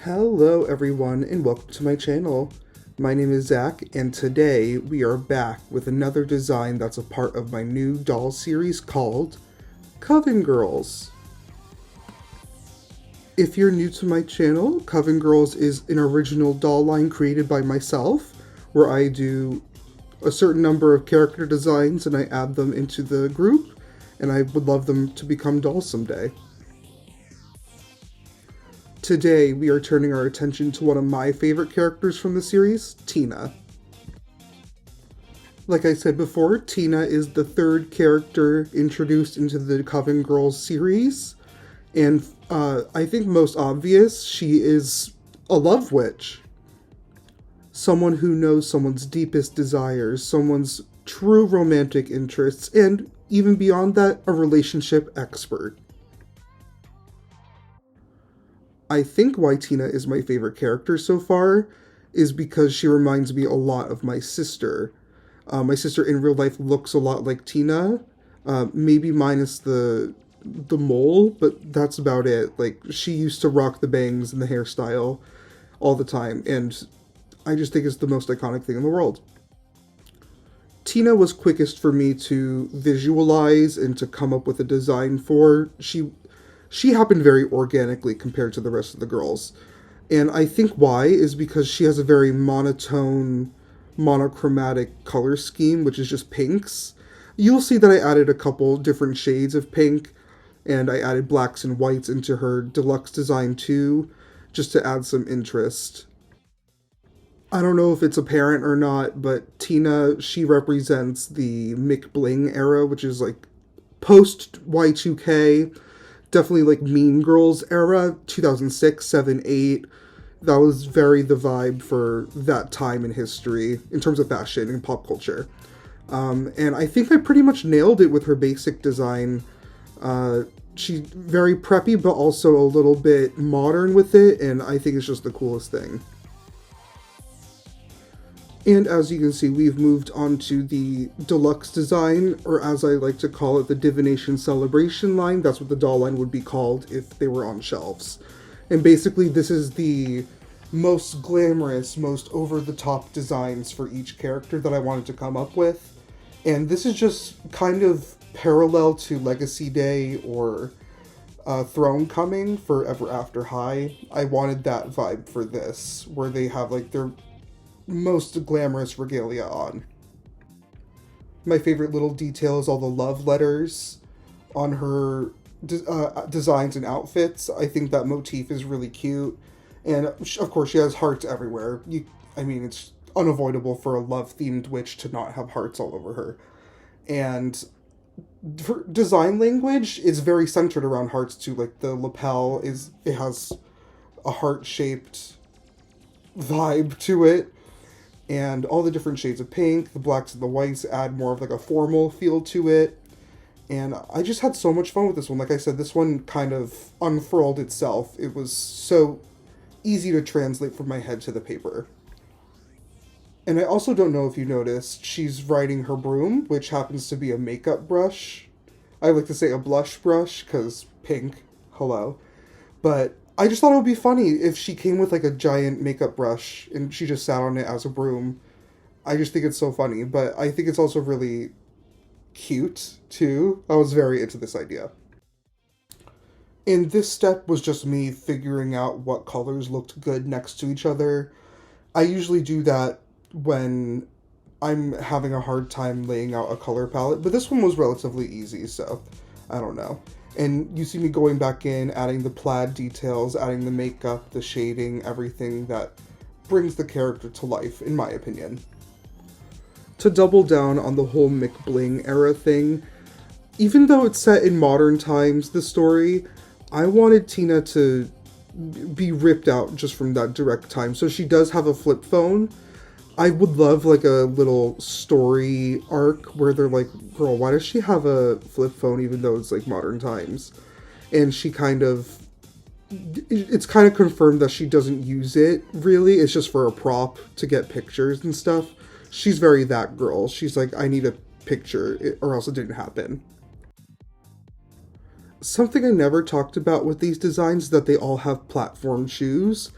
Hello everyone and welcome to my channel. My name is Zach and today we are back with another design that's a part of my new doll series called CovenGirlz. If you're new to my channel, CovenGirlz is an original doll line created by myself where I do a certain number of character designs and I add them into the group, and I would love them to become dolls someday. Today, we are turning our attention to one of my favorite characters from the series, Tina. Like I said before, Tina is the third character introduced into the CovenGirlz series, and I think most obvious, she is a love witch. Someone who knows someone's deepest desires, someone's true romantic interests, and even beyond that, a relationship expert. I think why Tina is my favorite character so far is because she reminds me a lot of my sister. My sister in real life looks a lot like Tina, maybe minus the mole, but that's about it. Like, she used to rock the bangs and the hairstyle all the time, and I just think it's the most iconic thing in the world. Tina was quickest for me to visualize and to come up with a design for. She happened very organically compared to the rest of the girls. And I think why is because she has a very monotone, monochromatic color scheme, which is just pinks. You'll see that I added a couple different shades of pink, and I added blacks and whites into her deluxe design too, just to add some interest. I don't know if it's apparent or not, but Tina, she represents the McBling era, which is like post Y2K, definitely like Mean Girls era, 2006, 7, 8. That was very the vibe for that time in history in terms of fashion and pop culture. And I think I pretty much nailed it with her basic design. She's very preppy, but also a little bit modern with it, and I think it's just the coolest thing. And as you can see, we've moved on to the deluxe design, or as I like to call it, the Divination Celebration line. That's what the doll line would be called if they were on shelves. And basically, this is the most glamorous, most over-the-top designs for each character that I wanted to come up with. And this is just kind of parallel to Legacy Day or Throne Coming for Ever After High. I wanted that vibe for this, where they have like their most glamorous regalia on. My favorite little detail is all the love letters on her designs and outfits. I think that motif is really cute. And of course, she has hearts everywhere. It's unavoidable for a love-themed witch to not have hearts all over her. And her design language is very centered around hearts too. Like the lapel it has a heart-shaped vibe to it. And all the different shades of pink, the blacks and the whites add more of like a formal feel to it. And I just had so much fun with this one. Like I said, this one kind of unfurled itself. It was so easy to translate from my head to the paper. And I also don't know if you noticed, she's riding her broom, which happens to be a makeup brush. I like to say a blush brush, because pink, hello. But I just thought it would be funny if she came with like a giant makeup brush and she just sat on it as a broom. I just think it's so funny, but I think it's also really cute too. I was very into this idea. And this step was just me figuring out what colors looked good next to each other. I usually do that when I'm having a hard time laying out a color palette, but this one was relatively easy, so I don't know. And you see me going back in, adding the plaid details, adding the makeup, the shading, everything that brings the character to life, in my opinion. To double down on the whole McBling era thing, even though it's set in modern times, the story, I wanted Tina to be ripped out just from that direct time. So she does have a flip phone. I would love like a little story arc where they're like, girl, why does she have a flip phone even though it's like modern times? And it's kind of confirmed that she doesn't use it really. It's just for a prop to get pictures and stuff. She's very that girl. She's like, I need a picture or else it didn't happen. Something I never talked about with these designs is that they all have platform shoes.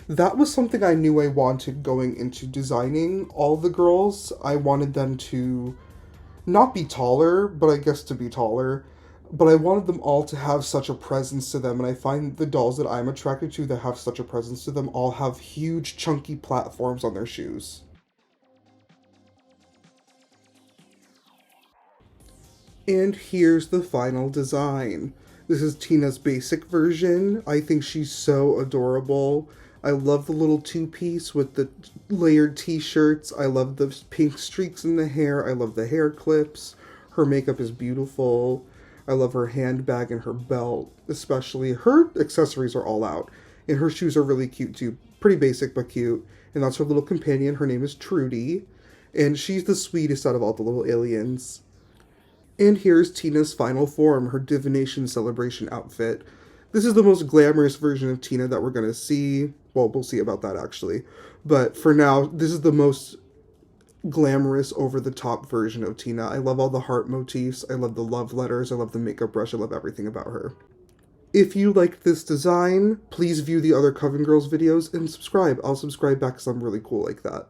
That was something I knew I wanted going into designing all the girls. I wanted them to not be taller, but I guess to be taller. But I wanted them all to have such a presence to them, and I find the dolls that I'm attracted to that have such a presence to them all have huge, chunky platforms on their shoes. And here's the final design. This is Tina's basic version. I think she's so adorable. I love the little two-piece with the layered t-shirts. I love the pink streaks in the hair. I love the hair clips. Her makeup is beautiful. I love her handbag and her belt, especially. Her accessories are all out. And her shoes are really cute too. Pretty basic but cute. And that's her little companion. Her name is Trudy. And she's the sweetest out of all the little aliens. And here's Tina's final form, her divination celebration outfit. This is the most glamorous version of Tina that we're going to see. Well, we'll see about that actually. But for now, this is the most glamorous, over-the-top version of Tina. I love all the heart motifs. I love the love letters. I love the makeup brush. I love everything about her. If you liked this design, please view the other CovenGirlz videos and subscribe. I'll subscribe back because I'm really cool like that.